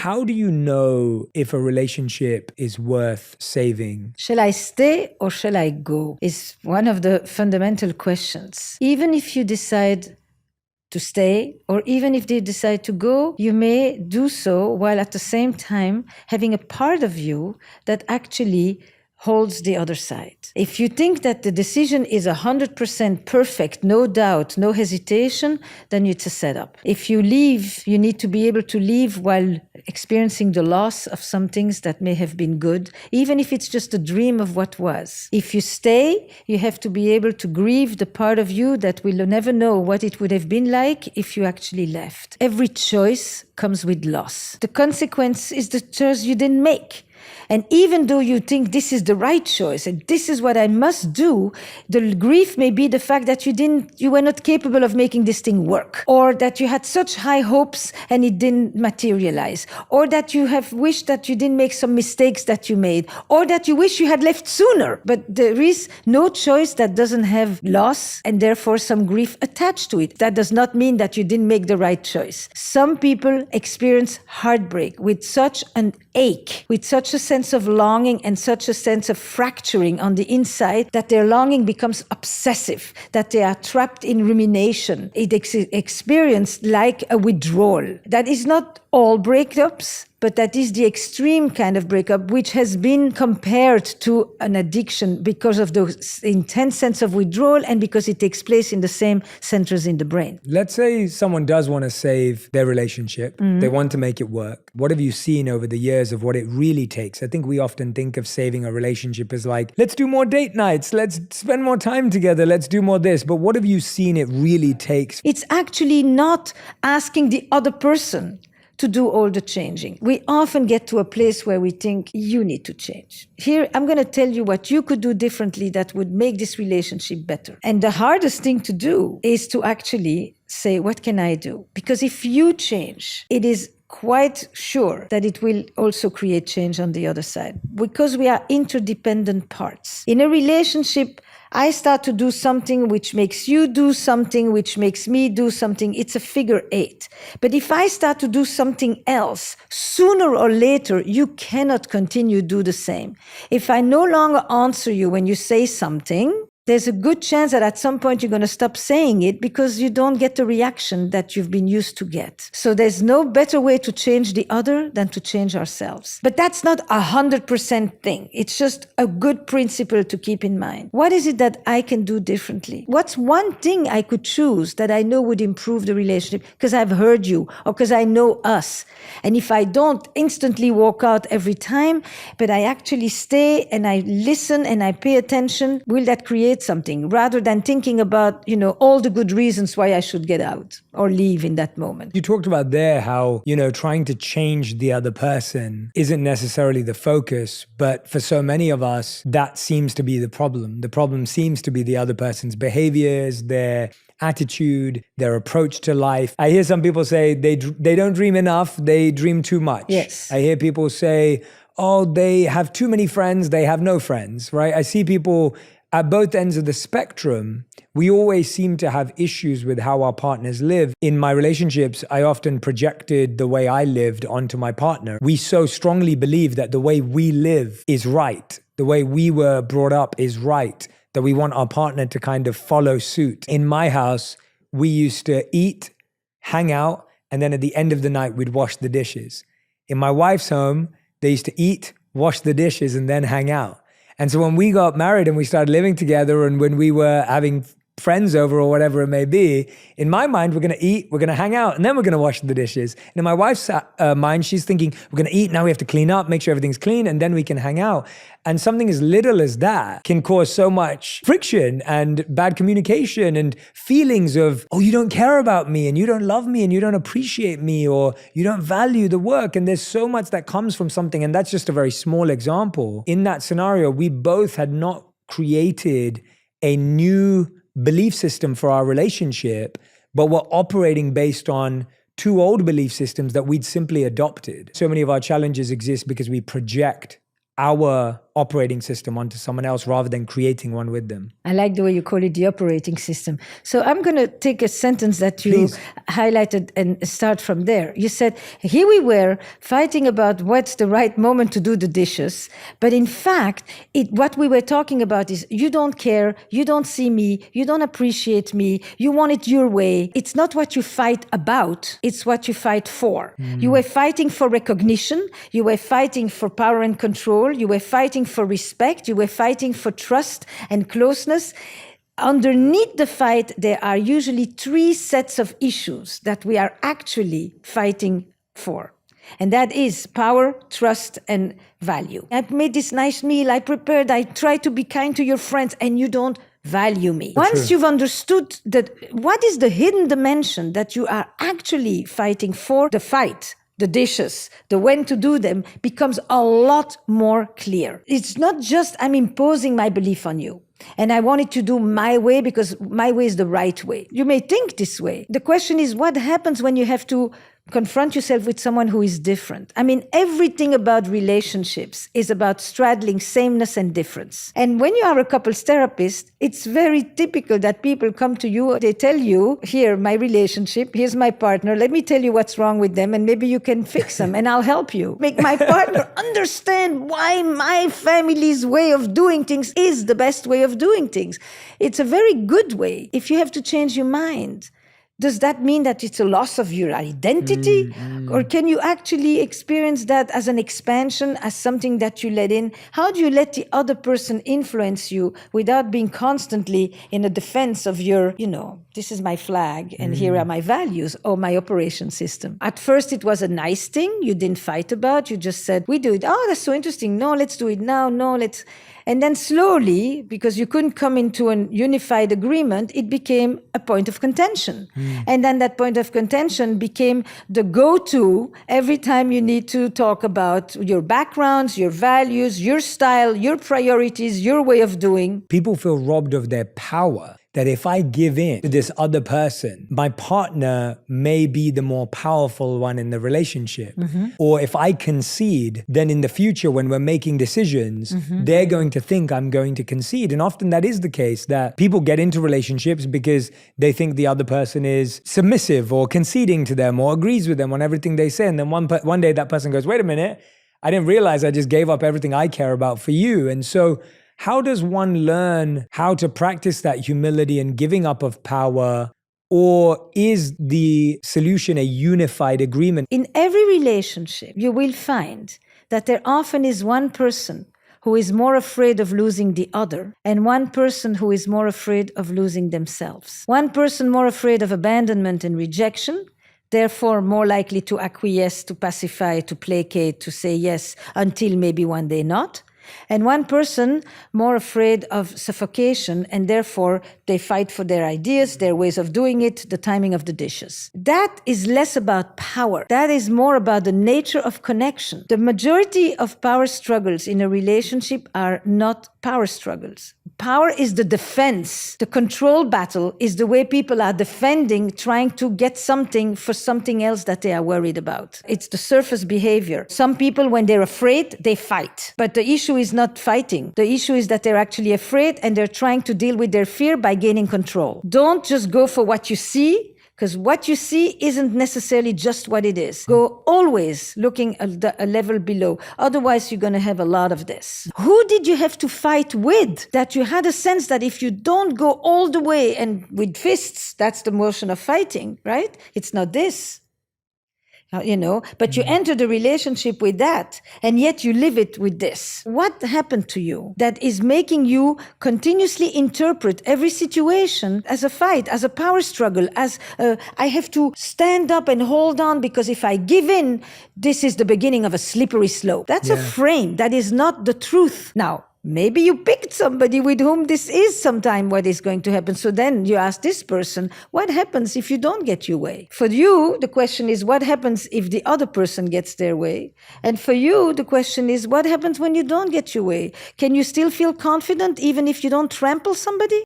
How do you know if a relationship is worth saving? Shall I stay or shall I go is one of the fundamental questions. Even if you decide to stay, or even if they decide to go, you may do so while at the same time having a part of you that actually holds the other side. If you think that the decision is 100% perfect, no doubt, no hesitation, then it's a setup. If you leave, you need to be able to leave while experiencing the loss of some things that may have been good, even if it's just a dream of what was. If you stay, you have to be able to grieve the part of you that will never know what it would have been like if you actually left. Every choice comes with loss. The consequence is the choice you didn't make. And even though you think this is the right choice and this is what I must do, the grief may be the fact that you were not capable of making this thing work, or that you had such high hopes and it didn't materialize, or that you have wished that you didn't make some mistakes that you made, or that you wish you had left sooner. But there is no choice that doesn't have loss and therefore some grief attached to it. That does not mean that you didn't make the right choice. Some people experience heartbreak with such an ache, with such a sense of longing and such a sense of fracturing on the inside that their longing becomes obsessive, that they are trapped in rumination. It experienced like a withdrawal. That is not all breakups, but that is the extreme kind of breakup, which has been compared to an addiction because of the intense sense of withdrawal and because it takes place in the same centers in the brain. Let's say someone does want to save their relationship. They want to make it work. What have you seen over the years of what it really takes? I think we often think of saving a relationship as like, let's do more date nights, let's spend more time together, let's do more this. But what have you seen it really takes? It's actually not asking the other person to do all the changing. We often get to a place where we think, you need to change. Here, I'm going to tell you what you could do differently that would make this relationship better. And the hardest thing to do is to actually say, what can I do? Because if you change, it is quite sure that it will also create change on the other side, because we are interdependent parts. In a relationship, I start to do something which makes you do something, which makes me do something. It's a figure eight. But if I start to do something else, sooner or later, you cannot continue to do the same. If I no longer answer you when you say something, there's a good chance that at some point you're going to stop saying it because you don't get the reaction that you've been used to get. So there's no better way to change the other than to change ourselves. But that's not 100% thing. It's just a good principle to keep in mind. What is it that I can do differently? What's one thing I could choose that I know would improve the relationship because I've heard you or because I know us? And if I don't instantly walk out every time, but I actually stay and I listen and I pay attention, will that create something rather than thinking about, all the good reasons why I should get out or leave in that moment? You talked about there how, trying to change the other person isn't necessarily the focus, but for so many of us, that seems to be the problem. The problem seems to be the other person's behaviors, their attitude, their approach to life. I hear some people say they don't dream enough, they dream too much. Yes. I hear people say, oh, they have too many friends, they have no friends, right? I see people at both ends of the spectrum. We always seem to have issues with how our partners live. In my relationships, I often projected the way I lived onto my partner. We so strongly believe that the way we live is right, the way we were brought up is right, that we want our partner to kind of follow suit. In my house, we used to eat, hang out, and then at the end of the night, we'd wash the dishes. In my wife's home, they used to eat, wash the dishes, and then hang out. And so when we got married and we started living together and when we were having friends over or whatever it may be, in my mind, we're going to eat, we're going to hang out, and then we're going to wash the dishes. And in my wife's mind, she's thinking, we're going to eat, now we have to clean up, make sure everything's clean, and then we can hang out. And something as little as that can cause so much friction and bad communication and feelings of, oh, you don't care about me and you don't love me and you don't appreciate me or you don't value the work. And there's so much that comes from something. And that's just a very small example. In that scenario, we both had not created a new belief system for our relationship, but were operating based on two old belief systems that we'd simply adopted. So many of our challenges exist because we project our operating system onto someone else rather than creating one with them. I like the way you call it the operating system. So I'm going to take a sentence that you Please. highlighted and start from there. You said, here we were fighting about what's the right moment to do the dishes. But in fact, what we were talking about is you don't care, you don't see me, you don't appreciate me, you want it your way. It's not what you fight about, it's what you fight for. You were fighting for recognition, you were fighting for power and control, you were fighting for respect, you were fighting for trust and closeness. Underneath the fight, there are usually 3 sets of issues that we are actually fighting for. And that is power, trust, and value. I made this nice meal, I prepared, I tried to be kind to your friends, and you don't value me. Once you've understood that, what is the hidden dimension that you are actually fighting for, the fight, the dishes, the when to do them becomes a lot more clear. It's not just I'm imposing my belief on you and I want it to do my way because my way is the right way. You may think this way. The question is what happens when you have to confront yourself with someone who is different. I mean, everything about relationships is about straddling sameness and difference. And when you are a couples therapist, it's very typical that people come to you, they tell you, here, my relationship, here's my partner, let me tell you what's wrong with them and maybe you can fix them and I'll help you. Make my partner understand why my family's way of doing things is the best way of doing things. It's a very good way if you have to change your mind. Does that mean that it's a loss of your identity? Or can you actually experience that as an expansion, as something that you let in? How do you let the other person influence you without being constantly in a defense of your, this is my flag and here are my values or my operation system? At first, it was a nice thing you didn't fight about. You just said, we do it. Oh, that's so interesting. No, let's do it now. No, let's... And then slowly, because you couldn't come into a unified agreement, it became a point of contention. And then that point of contention became the go-to every time you need to talk about your backgrounds, your values, your style, your priorities, your way of doing. People feel robbed of their power. That if I give in to this other person, my partner may be the more powerful one in the relationship. Or if I concede, then in the future when we're making decisions, they're going to think I'm going to concede. And often that is the case, that people get into relationships because they think the other person is submissive or conceding to them or agrees with them on everything they say. And then one day that person goes, wait a minute, I didn't realize I just gave up everything I care about for you. And so how does one learn how to practice that humility and giving up of power? Or is the solution a unified agreement? In every relationship, you will find that there often is one person who is more afraid of losing the other, and one person who is more afraid of losing themselves. One person more afraid of abandonment and rejection, therefore more likely to acquiesce, to pacify, to placate, to say yes, until maybe one day not. And one person more afraid of suffocation, and therefore they fight for their ideas, their ways of doing it, the timing of the dishes. That is less about power. That is more about the nature of connection. The majority of power struggles in a relationship are not power struggles. Power is the defense. The control battle is the way people are defending, trying to get something for something else that they are worried about. It's the surface behavior. Some people, when they're afraid, they fight. But the issue is not fighting. The issue is that they're actually afraid and they're trying to deal with their fear by gaining control. Don't just go for what you see, because what you see isn't necessarily just what it is. Go always looking at a level below. Otherwise, you're going to have a lot of this. Who did you have to fight with? That you had a sense that if you don't go all the way and with fists, that's the motion of fighting, right? It's not this. But you enter the relationship with that, and yet you live it with this. What happened to you that is making you continuously interpret every situation as a fight, as a power struggle, as I have to stand up and hold on because if I give in, this is the beginning of a slippery slope. That's a frame. That is not the truth. Now, maybe you picked somebody with whom this is sometime what is going to happen. So then you ask this person, what happens if you don't get your way? For you, the question is, what happens if the other person gets their way? And for you, the question is, what happens when you don't get your way? Can you still feel confident even if you don't trample somebody?